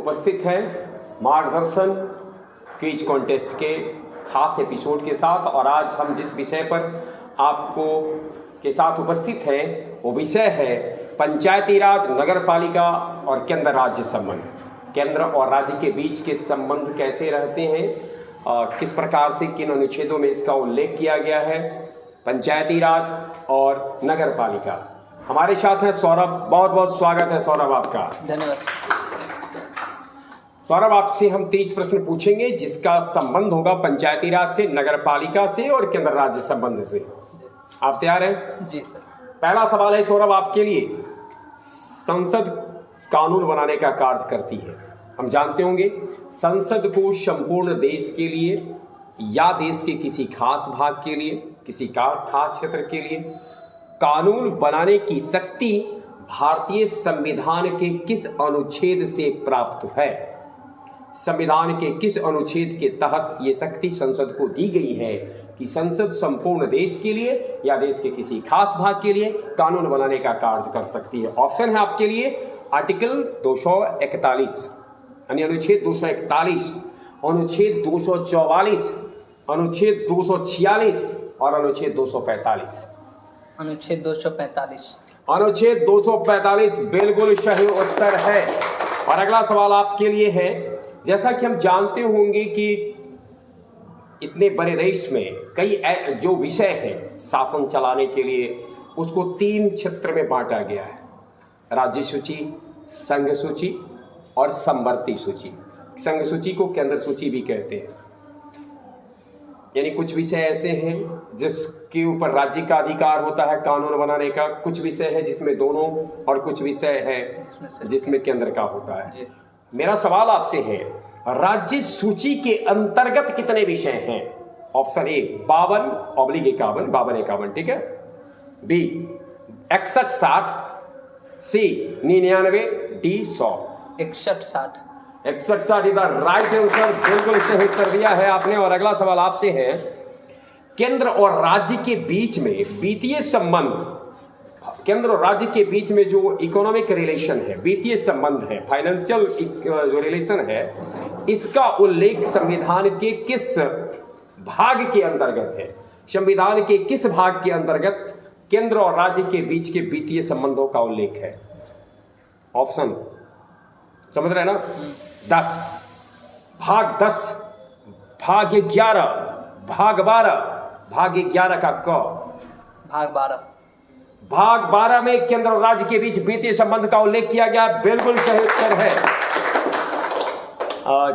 उपस्थित हैं मार्गदर्शन क्विज कॉन्टेस्ट के खास एपिसोड के साथ। और आज हम जिस विषय पर आपको के साथ उपस्थित हैं वो विषय है पंचायती राज, नगर पालिका और केंद्र राज्य संबंध। केंद्र और राज्य के बीच के संबंध कैसे रहते हैं, किस प्रकार से किन अनुच्छेदों में इसका उल्लेख किया गया है, पंचायती राज और नगर पालिका। हमारे साथ हैं सौरभ। बहुत बहुत स्वागत है सौरभ आपका। धन्यवाद। सौरभ, आपसे हम 30 प्रश्न पूछेंगे जिसका संबंध होगा पंचायती राज से, नगर पालिका से और केंद्र राज्य संबंध से। आप तैयार हैं? जी सर। पहला सवाल है सौरभ आपके लिए। संसद कानून बनाने का कार्य करती है। हम जानते होंगे संसद को संपूर्ण देश के लिए या देश के किसी खास भाग के लिए, किसी खास क्षेत्र के लिए कानून बनाने की शक्ति भारतीय संविधान के किस अनुच्छेद से प्राप्त है? संविधान के किस अनुच्छेद के तहत ये शक्ति संसद को दी गई है कि संसद संपूर्ण देश के लिए या देश के किसी खास भाग के लिए कानून बनाने का कार्य कर सकती है? ऑप्शन है आपके लिए आर्टिकल 241 यानी अनुच्छेद 241, अनुच्छेद 244, अनुच्छेद 246 और अनुच्छेद 245। अनुच्छेद 245। अनुच्छेद 245 बिल्कुल सही उत्तर है। और अगला सवाल आपके लिए है, जैसा कि हम जानते होंगे कि इतने बड़े देश में कई जो विषय है शासन चलाने के लिए उसको 3 क्षेत्र में बांटा गया है: राज्य सूची, संघ सूची और समवर्ती सूची। संघ सूची को केंद्र सूची भी कहते हैं। यानी कुछ विषय ऐसे हैं जिसके ऊपर राज्य का अधिकार होता है कानून बनाने का, कुछ विषय है जिसमें दोनों, और कुछ विषय है जिसमें केंद्र का होता है। मेरा सवाल आपसे है, राज्य सूची के अंतर्गत कितने विषय हैं? ऑप्शन ए 52/51, 52-51, ठीक है। बी 61-60, सी 99, डी 100। 61-60। 61-60 इधर राइट आंसर, बिल्कुल सही उत्तर दिया है आपने। और अगला सवाल आपसे है, केंद्र और राज्य के बीच में वित्तीय संबंध, केंद्र और राज्य के बीच में जो इकोनॉमिक रिलेशन है, वित्तीय संबंध है, फाइनेंशियल जो रिलेशन है, इसका उल्लेख संविधान के किस भाग के अंतर्गत है? संविधान के किस भाग के अंतर्गत केंद्र और राज्य के बीच के वित्तीय संबंधों का उल्लेख है? ऑप्शन समझ रहे हैं ना? 10, भाग 10, भाग 11, भाग 12, भाग 11 का क। भाग 12। भाग 12 में केंद्र और राज्य के बीच वित्तीय संबंध का उल्लेख किया गया, बिल्कुल सही उत्तर है।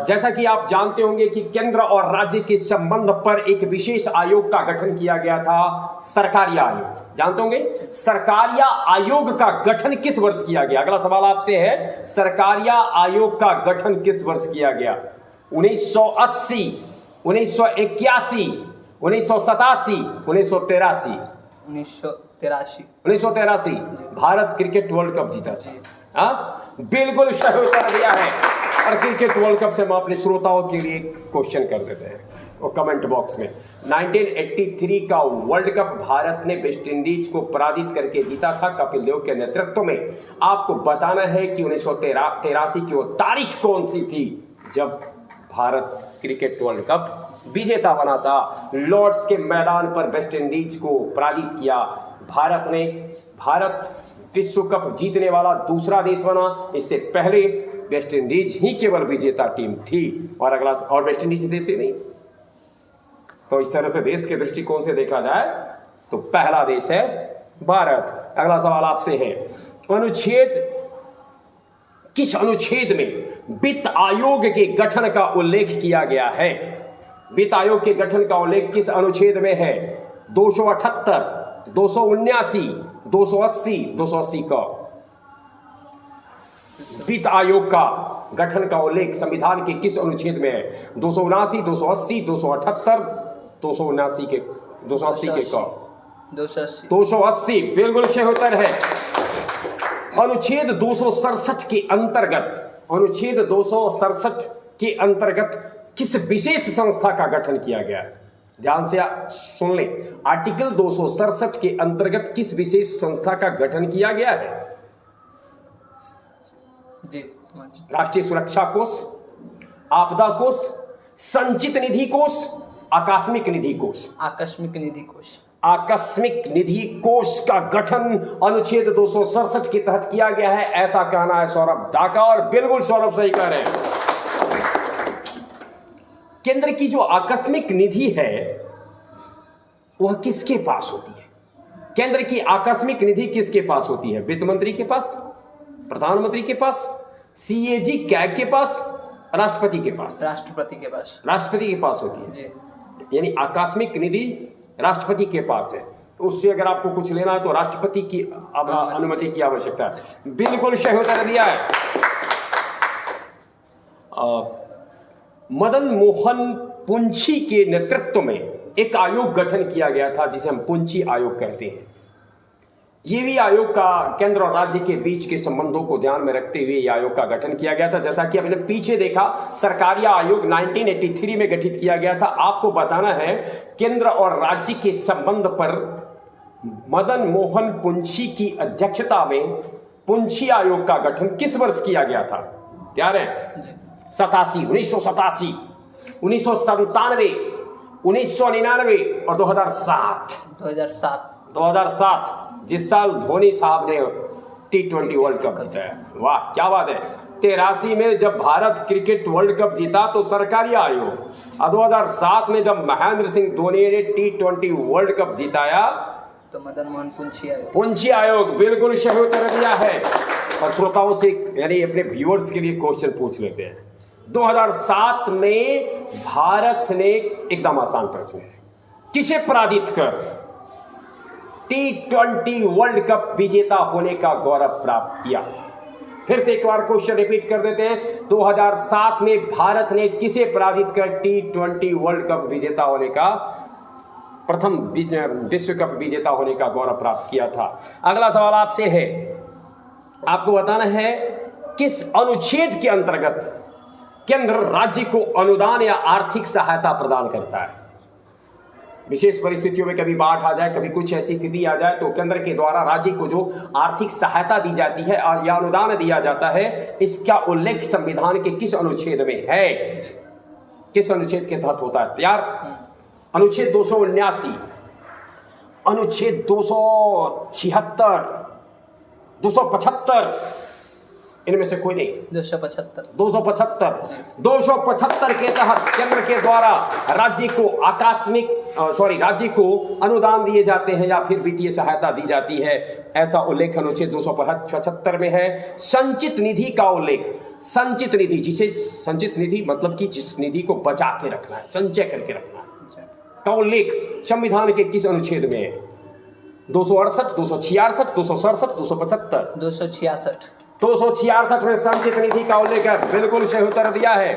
जैसा कि आप जानते होंगे कि केंद्र और राज्य के संबंध पर एक विशेष आयोग का गठन किया गया था, सरकारिया आयोग। जानते होंगे सरकारिया आयोग का गठन किस वर्ष किया गया? अगला सवाल आपसे है, सरकारिया आयोग का गठन किस वर्ष किया गया? 1980, 1981, 1987, 1983? 1983। 1983 भारत क्रिकेट वर्ल्ड कप जीता था। हाँ, बिल्कुल सही उत्तर दिया है। और क्रिकेट वर्ल्ड कप से हम अपने श्रोताओं के लिए क्वेश्चन कर देते हैं वो कमेंट बॉक्स में। 1983 का वर्ल्ड कप भारत ने वेस्ट इंडीज को पराजित करके जीता था कपिल देव के नेतृत्व में। आपको बताना है कि 1983 की वो तारीख कौन सी थी जब भारत क्रिकेट वर्ल्ड कप विजेता बना था। लॉर्ड्स के मैदान पर वेस्ट इंडीज को पराजित किया भारत विश्व कप जीतने वाला दूसरा देश बना। इससे पहले वेस्ट इंडीज ही केवल विजेता टीम थी और वेस्ट इंडीज देश ही नहीं। तो इस तरह से देश के दृष्टिकोण से देखा जाए तो पहला देश है भारत। अगला सवाल आपसे है, किस अनुच्छेद में वित्त आयोग के गठन का उल्लेख किया गया है? वित्त आयोग के गठन का उल्लेख किस अनुच्छेद में है? 278, 279, 280, 280 का। वित्त आयोग का गठन का उल्लेख संविधान के किस अनुच्छेद में है? 279, 280, 278, 279 के 280 के का 280 बिल्कुल सही उत्तर है। अनुच्छेद 267 के अंतर्गत, अनुच्छेद 267 के अंतर्गत किस विशेष संस्था का गठन किया गया है? ध्यान से सुन लें, आर्टिकल 267 के अंतर्गत किस विशेष संस्था का गठन किया गया है? जी राष्ट्रीय सुरक्षा कोष, आपदा कोष, संचित निधि कोष, आकस्मिक निधि कोष। आकस्मिक निधि कोष। आकस्मिक निधि कोष का गठन अनुच्छेद 267 के तहत किया गया है, ऐसा कहना है सौरभ ढाका, और बिल्कुल सौरभ सही कह रहे हैं। केंद्र की जो आकस्मिक निधि है वह किसके पास होती है? केंद्र की आकस्मिक निधि किसके पास होती है? वित्त मंत्री के पास, प्रधानमंत्री के पास, सीएजी कैग के पास, राष्ट्रपति के पास? राष्ट्रपति के पास। राष्ट्रपति के पास होती है जी। यानी आकस्मिक निधि राष्ट्रपति के पास है। उससे अगर आपको कुछ लेना है तो राष्ट्रपति की अनुमति की आवश्यकता है। बिल्कुल सही उत्तर दिया है। मदन मोहन पुंछी के नेतृत्व में एक आयोग गठन किया गया था जिसे हम पुंछी आयोग कहते हैं। ये भी आयोग का केंद्र और राज्य के बीच के संबंधों को ध्यान में रखते हुए ये आयोग का गठन किया गया था। जैसा कि हमने पीछे देखा, सरकारिया आयोग 1983 में गठित किया गया था। आपको बताना है केंद्र और राज्य के संबंध पर मदन मोहन पुंछी की अध्यक्षता में पुंछी आयोग का गठन किस वर्ष किया गया था? तैयार है? 1987, 1997, 1999 और 2007। 2007 जिस साल धोनी साहब ने T20 वर्ल्ड कप जीता। वाह क्या बात है। 83 में जब भारत क्रिकेट वर्ल्ड कप जीता तो सरकारी आयोग, और 2007 में जब महेंद्र सिंह धोनी ने T20 वर्ल्ड कप जिताया तो मदन मोहन पुंछी आयोग। पुंछी आयोग बिल्कुल सही उत्तर दिया है। और श्रोताओं से यानी अपने व्यूअर्स के लिए क्वेश्चन पूछ लेते हैं। 2007 में भारत ने, एकदम आसान प्रश्न है, किसे पराजित कर T20 वर्ल्ड कप विजेता होने का गौरव प्राप्त किया? फिर से एक बार क्वेश्चन रिपीट कर देते हैं। 2007 में भारत ने किसे पराजित कर T20 वर्ल्ड कप विजेता होने का, प्रथम विश्व कप विजेता होने का गौरव प्राप्त किया था? अगला सवाल आपसे है, आपको बताना है किस अनुच्छेद के अंतर्गत केंद्र राज्य को अनुदान या आर्थिक सहायता प्रदान करता है? विशेष परिस्थितियों में कभी बाढ़ आ जाए, कभी कुछ ऐसी स्थिति आ जाए तो केंद्र के द्वारा राज्य को जो आर्थिक सहायता दी जाती है या अनुदान दिया जाता है, इसका उल्लेख संविधान के किस अनुच्छेद में है? किस अनुच्छेद के तहत होता है? तैयार? अनुच्छेद 279, अनुच्छेद 276, 275, इनमें से कोई नहीं। 275 के तहत केंद्र के द्वारा राज्य को राज्य को अनुदान दिए जाते हैं या फिर वित्तीय सहायता दी जाती है, ऐसा उल्लेख अनुच्छेद 275 में है। संचित निधि का उल्लेख, संचित निधि, जिसे संचित निधि मतलब कि जिस निधि को बचा के रखना है, संचय करके रखना है, का उल्लेख संविधान के किस अनुच्छेद में है? 268, 266, 267, 275? 266 में संचित निधि का उल्लेख है। बिल्कुल सही उत्तर दिया है।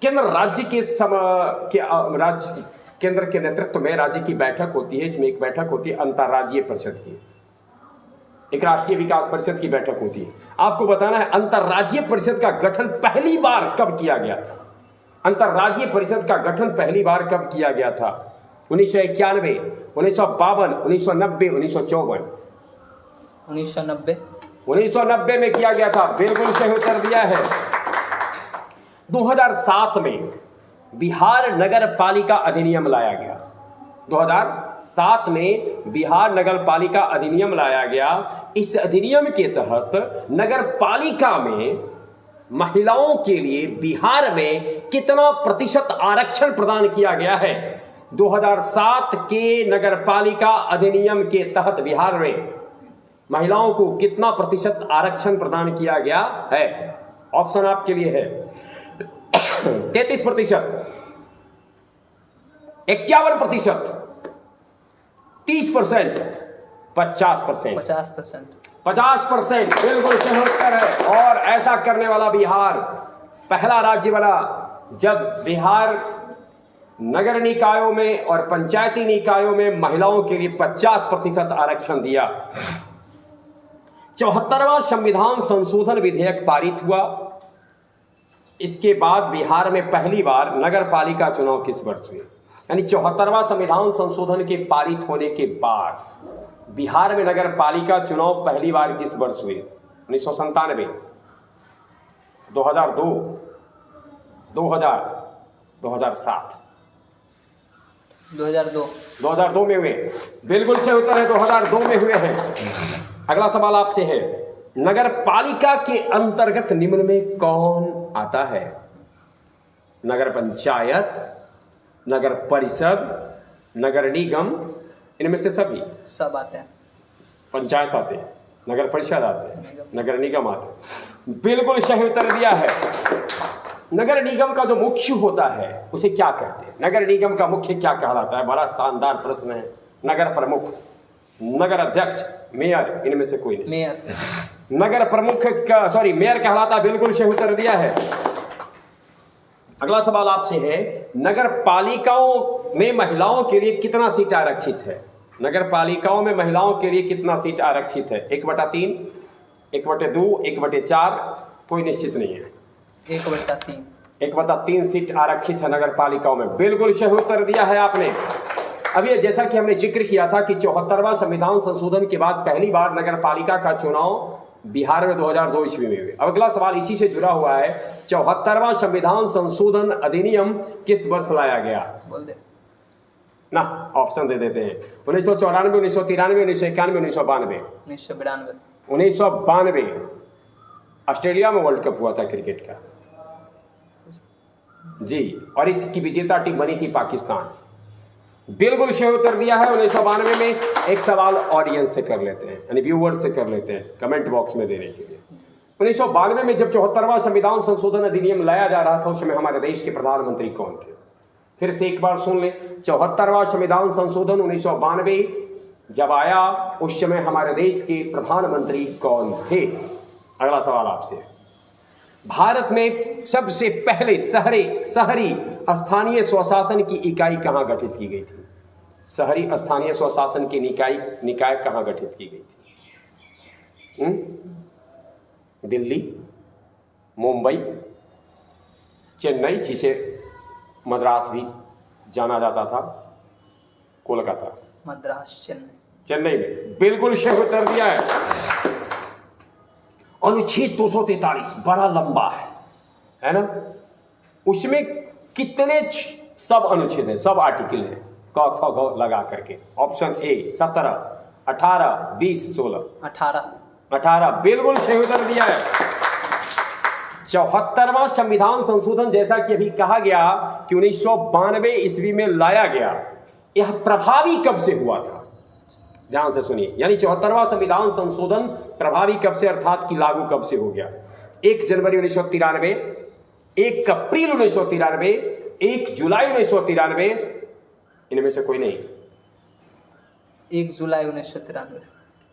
केंद्र राज्य के केंद्र के नेतृत्व में राज्य की बैठक होती है। इसमें एक बैठक होती है अंतर्राज्यीय परिषद की, एक राष्ट्रीय विकास परिषद की बैठक होती है। आपको बताना है अंतर्राज्यीय परिषद का गठन पहली बार कब किया गया था? अंतर्राज्यीय परिषद का गठन पहली बार कब किया गया था? 1991, 1952, 1990, 1954? 1990 में किया गया था। बिल्कुल सही उत्तर दिया है। 2007 में बिहार नगर पालिका अधिनियम लाया गया। 2007 में बिहार नगर पालिका अधिनियम लाया गया। इस अधिनियम के तहत नगर पालिका में महिलाओं के लिए बिहार में कितना प्रतिशत आरक्षण प्रदान किया गया है? 2007 के नगर पालिका अधिनियम के तहत बिहार में महिलाओं को कितना प्रतिशत आरक्षण प्रदान किया गया है? ऑप्शन आपके लिए है 33%, 51%, 30%, 50%? 50% बिल्कुल सही उत्तर है। और ऐसा करने वाला बिहार पहला राज्य बना जब बिहार नगर निकायों में और पंचायती निकायों में महिलाओं के लिए 50% आरक्षण दिया। 74वां संविधान संशोधन विधेयक पारित हुआ। इसके बाद बिहार में पहली बार नगर पालिका चुनाव किस वर्ष हुए? यानी 74वां संविधान संशोधन के पारित होने के बाद बिहार में नगर पालिका चुनाव पहली बार किस वर्ष हुए? 1997, 2002, 2000, 2007, 2002 में हुए। बिल्कुल सही उत्तर है, 2002 में हुए हैं। अगला सवाल आपसे है, नगर पालिका के अंतर्गत निम्न में कौन आता है? नगर पंचायत, नगर परिषद, नगर निगम, इनमें से सभी? सब आते हैं। पंचायत आते हैं, नगर परिषद आते हैं, नगर निगम आते हैं। बिल्कुल सही उत्तर दिया है। नगर निगम का जो मुख्य होता है उसे क्या कहते हैं? नगर निगम का मुख्य क्या कहलाता है? बड़ा शानदार प्रश्न है। नगर प्रमुख, नगर अध्यक्ष, मेयर, इनमें से कोई नहीं। मेयर। नगर प्रमुख का मेयर कहलाता है। बिल्कुल सही उत्तर दिया है। अगला सवाल आपसे है, नगर पालिकाओं में महिलाओं के लिए कितना सीट आरक्षित है? नगर पालिकाओं में महिलाओं के लिए कितना सीट आरक्षित है? 1/3, 1/2, 1/4, कोई निश्चित नहीं है। 1/3। 1/3 सीट आरक्षित है नगर पालिकाओं में। बिल्कुल सही उत्तर दिया है आपने। अभी जैसा कि हमने जिक्र किया था कि 74वां संविधान संशोधन के बाद पहली बार नगर पालिका का चुनाव बिहार में 2002 ईस्वी में हुए। अब अगला सवाल इसी से जुड़ा हुआ है, 74वां संविधान संशोधन अधिनियम किस वर्ष लाया गया? बोल दे ना, ऑप्शन दे देते हैं। 1994, 1993, 1991, 1992। 1992। 1992 ऑस्ट्रेलिया में वर्ल्ड कप हुआ था क्रिकेट का जी, और इसकी विजेता टीम बनी थी पाकिस्तान। बिल्कुल सही उत्तर दिया है 1992 में। एक सवाल ऑडियंस से कर लेते हैं, यानी व्यूअर्स से कर लेते हैं, कमेंट बॉक्स में देने के लिए। 1992 में जब 74वां संविधान संशोधन अधिनियम लाया जा रहा था, उस समय हमारे देश के प्रधानमंत्री कौन थे? फिर से एक बार सुन लें, 74वां संविधान संशोधन 1992 जब आया, उस समय हमारे देश के प्रधानमंत्री कौन थे? अगला सवाल आपसे, भारत में सबसे पहले शहरी स्थानीय स्वशासन की इकाई कहां गठित की गई थी? शहरी स्थानीय स्वशासन की निकाय कहां गठित की गई थी? दिल्ली, मुंबई, चेन्नई, जिसे मद्रास भी जाना जाता था, कोलकाता? मद्रास, चेन्नई में। बिल्कुल सही उत्तर दिया है। अनुच्छेद 243 बड़ा लंबा है ना? उसमें कितने सब अनुच्छेद हैं, सब आर्टिकल हैं, क ख घ लगा करके? Option A 17, 18, 20, 16। 18। बिल्कुल सही उत्तर दिया है। 74वां संविधान संशोधन, जैसा कि अभी कहा गया कि 1992 ईस्वी में लाया गया, यह प्रभावी कब से हुआ था? ध्यान से सुनिए, यानी 74वां संविधान संशोधन प्रभावी कब से, अर्थात कि लागू कब से हो गया? 1 जनवरी 1993, 1 अप्रैल 1993, 1 जुलाई 1993, इनमें से कोई नहीं। 1 जुलाई 1993।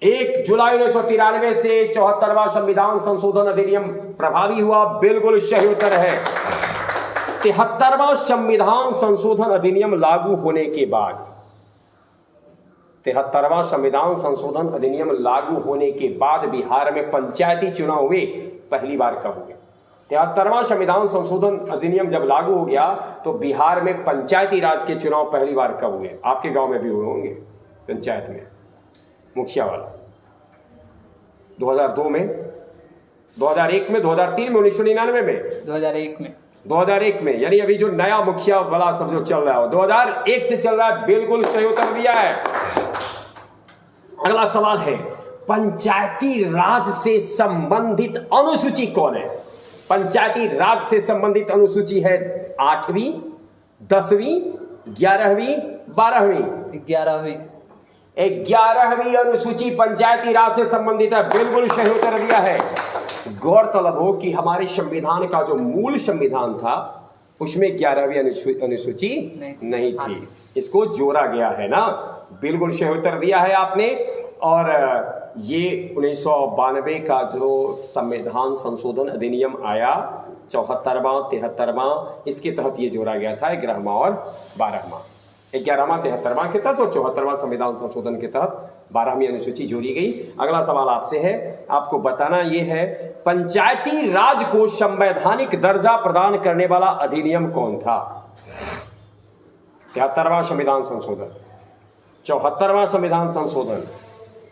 1 जुलाई 1993 से 74वां संविधान संशोधन अधिनियम प्रभावी हुआ। बिल्कुल सही उत्तर है। 73वां संविधान संशोधन अधिनियम लागू होने के बाद, 73वां संविधान संशोधन अधिनियम लागू होने के बाद बिहार में पंचायती चुनाव हुए, पहली बार कब हुए? 73वां संविधान संशोधन अधिनियम जब लागू हो गया तो बिहार में पंचायती राज के चुनाव पहली बार कब हुए? आपके गांव में भी हुए होंगे पंचायत में, मुखिया वाला। 2002 में, 2001 में, 2003 में, 1999 में? 2001 में। 2001 में, यानी अभी जो नया मुखिया वाला सब जो चल रहा है 2001 से चल रहा है। बिल्कुल सही उत्तर दिया है। अगला सवाल है, पंचायती राज से संबंधित अनुसूची कौन है? पंचायती राज से संबंधित अनुसूची है 8वीं, 10वीं, 11वीं, 12वीं? 11वीं। 11वीं अनुसूची पंचायती राज से संबंधित है। बिल्कुल सही उत्तर दिया है। गौरतलब हो कि हमारे संविधान का जो मूल संविधान था उसमें 11वीं अनुसूची नहीं थी, इसको जोड़ा गया है ना। बिल्कुल सही उत्तर दिया है आपने। और ये 1992 का जो संविधान संशोधन अधिनियम आया, 74वां, 73वां, इसके तहत ये जोड़ा गया था 11वां और 12वां। 11वां, 73वां के तहत और 74वां संविधान संशोधन के तहत 12वीं अनुसूची जोड़ी गई। अगला सवाल आपसे है, आपको बताना ये है, पंचायती राज को संवैधानिक दर्जा प्रदान करने वाला अधिनियम कौन था? 73वां संविधान संशोधन, 74वां संविधान संशोधन,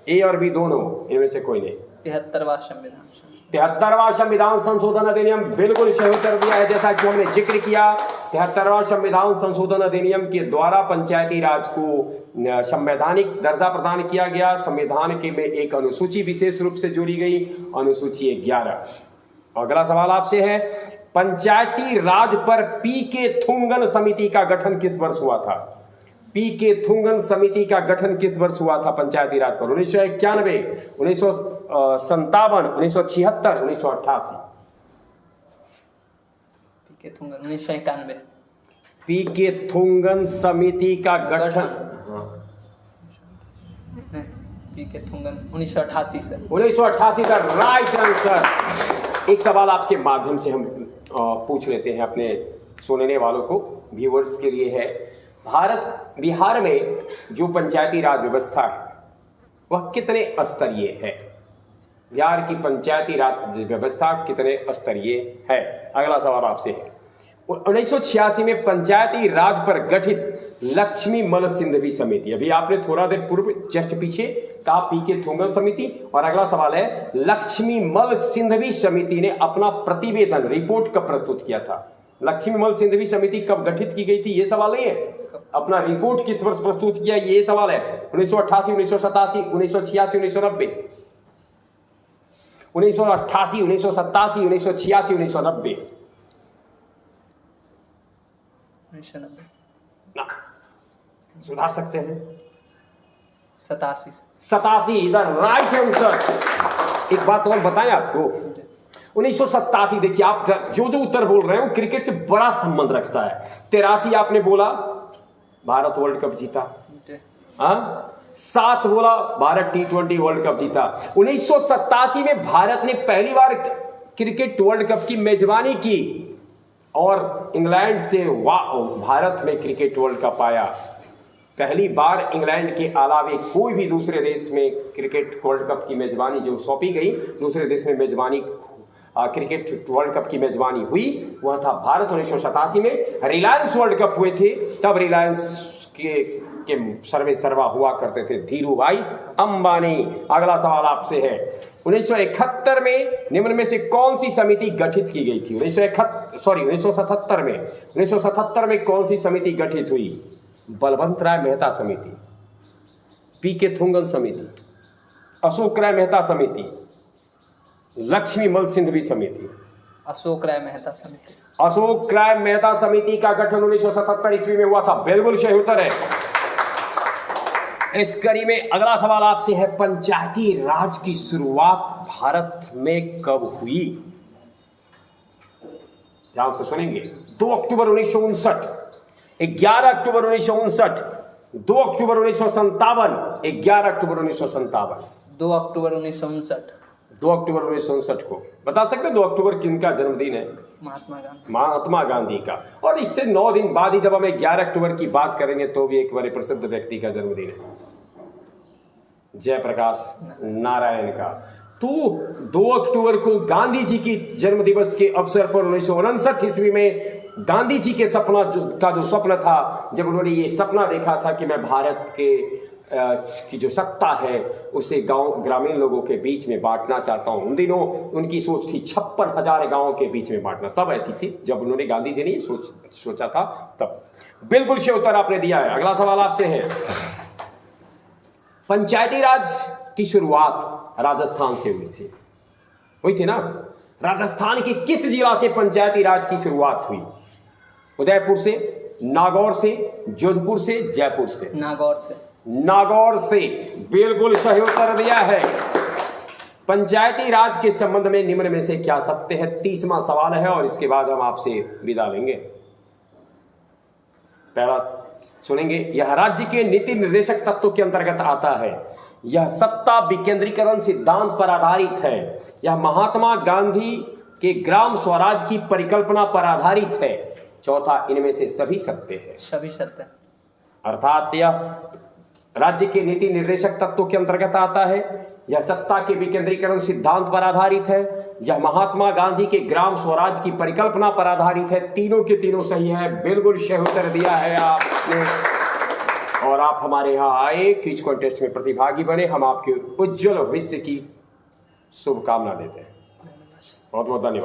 ए और बी दोनों, इनमें से कोई नहीं। 73वां संविधान संशोधन। 73वां संविधान संशोधन अधिनियम बिल्कुल सही उत्तर दिया है। जैसा कि हमने जिक्र किया, 73वां संविधान संशोधन अधिनियम के द्वारा पंचायती राज को संवैधानिक दर्जा प्रदान किया गया। संविधान के में एक अनुसूची विशेष रूप से जोड़ी गई, अनुसूची 11। अगला सवाल आपसे है, पंचायती राज पर पी.के. थुंगन समिति का गठन किस वर्ष हुआ था? पी.के. थुंगन समिति का गठन किस वर्ष हुआ था पंचायती राज पर? 1991, 1957, 1976, 1988। पी.के. थुंगन 1991। पी.के. थुंगन समिति का गठन पी.के. थुंगन 1988 से। 1988 का राइट आंसर। एक सवाल आपके माध्यम से हम पूछ लेते हैं अपने सुनने वालों को, व्यूअर्स के लिए है। बिहार में जो पंचायती राज व्यवस्था है वह कितने स्तरीय है? बिहार की पंचायती राज व्यवस्था कितने स्तरीय है? अगला सवाल आपसे है, 1986 में पंचायती राज पर गठित लक्ष्मी मल सिंधवी समिति, अभी आपने थोड़ा देर पूर्व जस्ट पीछे कहा पी.के. थुंगन समिति, और अगला सवाल है, लक्ष्मी मल सिंधवी समिति ने अपना प्रतिवेदन रिपोर्ट कब प्रस्तुत किया था? लक्ष्मी मल सिंधवी समिति कब गठित की गई थी ये सवाल नहीं है, अपना रिपोर्ट किस वर्ष प्रस्तुत किया ये सवाल है। 1988, 1987, 1986, 1990। 1988, 1987, 1986, 1990 ना, सुधार सकते हैं। 87 इधर राइट आंसर। एक बात और बताएं आपको, 1987, देखिए आप जो उत्तर बोल रहे हैं वो क्रिकेट से बड़ा संबंध रखता है। 83 आपने बोला, भारत वर्ल्ड कप जीता। 7 बोला, भारत T20 वर्ल्ड कप जीता। 1987 में भारत ने पहली बार क्रिकेट वर्ल्ड कप की मेजबानी की और इंग्लैंड से भारत में क्रिकेट वर्ल्ड कप आया। पहली बार इंग्लैंड के अलावे कोई भी दूसरे देश में क्रिकेट वर्ल्ड कप की मेजबानी जो सौंपी गई, दूसरे देश में मेजबानी क्रिकेट वर्ल्ड कप की मेजबानी हुई, वह था भारत। 1987 में रिलायंस वर्ल्ड कप हुए थे, तब रिलायंस के सर्वे सर्वा हुआ करते थे धीरू भाई अंबानी। अगला सवाल आपसे है, 1971 में निम्न में से कौन सी समिति गठित की गई थी? 1977 में कौन सी समिति गठित हुई? बलवंत राय मेहता समिति, पी.के. थुंगन समिति, अशोक राय मेहता समिति, लक्ष्मी मल सिंधवी समिति। अशोक राय मेहता समिति। अशोक राय मेहता समिति का गठन 1977 ईस्वी में हुआ था, बिल्कुल सही उत्तर है। इस कड़ी में अगला सवाल आपसे है, पंचायती राज की शुरुआत भारत में कब हुई? ध्यान से सुनेंगे। 2 अक्टूबर 1959, 11 अक्टूबर 1959, 2 अक्टूबर 1957, 11 अक्टूबर 1957। 2 अक्टूबर 1959। 2 अक्टूबर 1959 को बता सकते हैं 2 अक्टूबर किनका जन्मदिन है? महात्मा गांधी का। और इससे 9 दिन बाद ही जब हम 11 अक्टूबर की बात करेंगे तो भी एक बड़े प्रसिद्ध व्यक्ति का जन्मदिन है, जयप्रकाश नारायण का। तो 2 अक्टूबर को गांधी जी की जन्म दिवस के अवसर पर 1959 ईस्वी में गांधी जी के जो स्वप्न था, जब उन्होंने ये सपना देखा था कि मैं भारत की जो सत्ता है उसे ग्रामीण लोगों के बीच में बांटना चाहता हूं। उन दिनों उनकी सोच थी 56,000 गांवों के बीच में बांटना, तब ऐसी थी जब उन्होंने गांधी जी ने सोचा था तब। बिल्कुल सही उत्तर आपने दिया है। अगला सवाल आपसे है, पंचायती राज की शुरुआत राजस्थान से हुई थी ना? राजस्थान के किस जिला से पंचायती राज की शुरुआत हुई? उदयपुर से, नागौर से, जोधपुर से, जयपुर से? नागौर से बिल्कुल सही उत्तर दिया है। पंचायती राज के संबंध में निम्न में से क्या सत्य है? 30वां सवाल है और इसके बाद हम आपसे विदा लेंगे। पहला सुनेंगे, यह राज्य के नीति निर्देशक तत्व के अंतर्गत आता है। यह सत्ता विकेंद्रीकरण सिद्धांत पर आधारित है। यह महात्मा गांधी के ग्राम स्वराज की परिकल्पना पर आधारित है। चौथा, इनमें से सभी सत्य है। सभी सत्य, अर्थात यह राज्य के नीति निर्देशक तत्वों के अंतर्गत आता है। यह सत्ता के विकेंद्रीकरण सिद्धांत पर आधारित है। यह महात्मा गांधी के ग्राम स्वराज की परिकल्पना पर आधारित है। तीनों के तीनों सही है, बिल्कुल सही उत्तर दिया है आपने। और आप हमारे यहाँ आए, क्विज कॉन्टेस्ट में प्रतिभागी बने, हम आपके उज्जवल भविष्य की शुभकामना देते हैं। बहुत बहुत धन्यवाद।